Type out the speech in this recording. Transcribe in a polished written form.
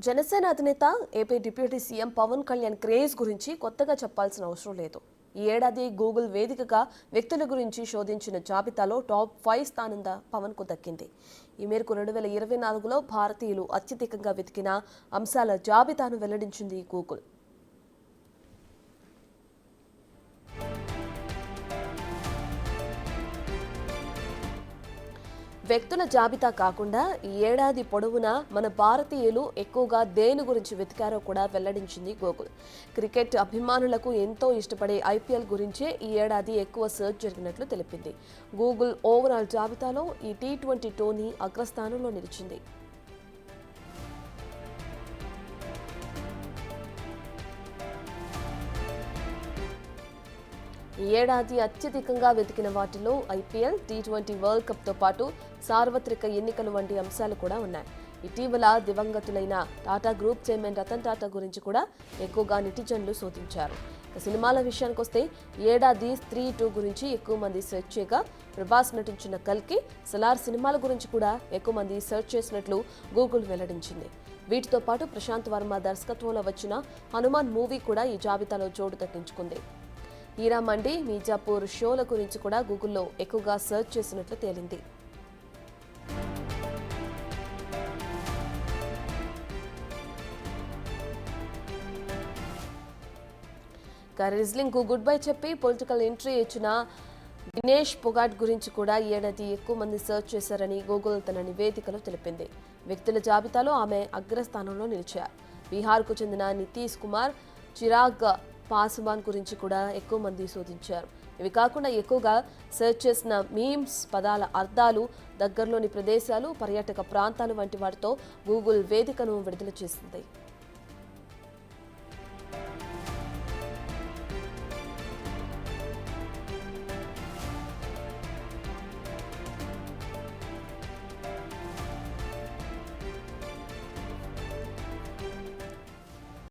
జనసేన అధినేత AP deputy CM Pawan Kalyan craze గురించి కొత్తగా చెప్పాల్సిన అవసరం లేదు. ఈ ఏడాది గూగుల్ వేదికగా వ్యక్తుల గురించి శోధించిన జాబితాలో టాప్ 5 స్థానం పవన్ కు దక్కింది. ఈ మేరకు 2024లో భారతీయులు అత్యధికంగా వెతికిన అంశాల జాబితాను వెల్లడించింది గూగుల్. వ్యక్తుల జాబితా కాకుండా ఈ ఏడాది పొడవునా మన భారతీయులు ఎక్కువగా దేని గురించి వెతికారో కూడా వెల్లడించింది గూగుల్. క్రికెట్ అభిమానులకు ఎంతో ఇష్టపడే ఐపీఎల్ గురించే ఈ ఏడాది ఎక్కువ సెర్చ్ జరిగినట్లు తెలిపింది. గూగుల్ ఓవరాల్ జాబితాలో ఈ T20 టోర్నీ అగ్రస్థానంలో నిలిచింది. ఈ ఏడాది అత్యధికంగా వెతికిన వాటిలో ఐపీఎల్, T20 వరల్డ్ కప్తో పాటు సార్వత్రిక ఎన్నికలు వంటి అంశాలు కూడా ఉన్నాయి. ఇటీవల దివంగతులైన టాటా గ్రూప్ చైర్మన్ రతన్ టాటా గురించి కూడా ఎక్కువగా నెటిజన్లు శోధించారు. సినిమాల విషయానికొస్తే ఏడాది స్త్రీ 2 గురించి ఎక్కువ మంది సెర్చ్ చేయగా, ప్రభాస్ నటించిన కల్కి, సలార్ సినిమాల గురించి కూడా ఎక్కువ మంది సెర్చ్ చేసినట్లు గూగుల్ వెల్లడించింది. వీటితో పాటు ప్రశాంత్ వర్మ దర్శకత్వంలో వచ్చిన హనుమాన్ మూవీ కూడా ఈ జాబితాలో చోటు దక్కించుకుంది. హీరా మండి, మీజాపూర్ షోల గురించి కూడా గూగుల్లో ఎక్కువగా సెర్చ్ చేసినట్లు తేలింది. రెజ్లింగ్ కు గుడ్ బై చెప్పి పొలిటికల్ ఎంట్రీ ఇచ్చిన దినేష్ పొగాట్ గురించి కూడా ఈ ఏడాది ఎక్కువ మంది సెర్చ్ చేశారని గూగుల్ తన నివేదికలో తెలిపింది. వ్యక్తుల జాబితాలో ఆమె అగ్రస్థానంలో నిలిచారు. బీహార్కు చెందిన నితీష్ కుమార్, చిరాగ్ పాస్వాన్ గురించి కూడా ఎక్కువ మంది శోధించారు. ఇవి కాకుండా ఎక్కువగా సెర్చ్ చేసిన మీమ్స్, పదాల అర్థాలు, దగ్గరలోని ప్రదేశాలు, పర్యాటక ప్రాంతాలు వంటి వాటితో గూగుల్ వేదికను విడుదల చేసింది.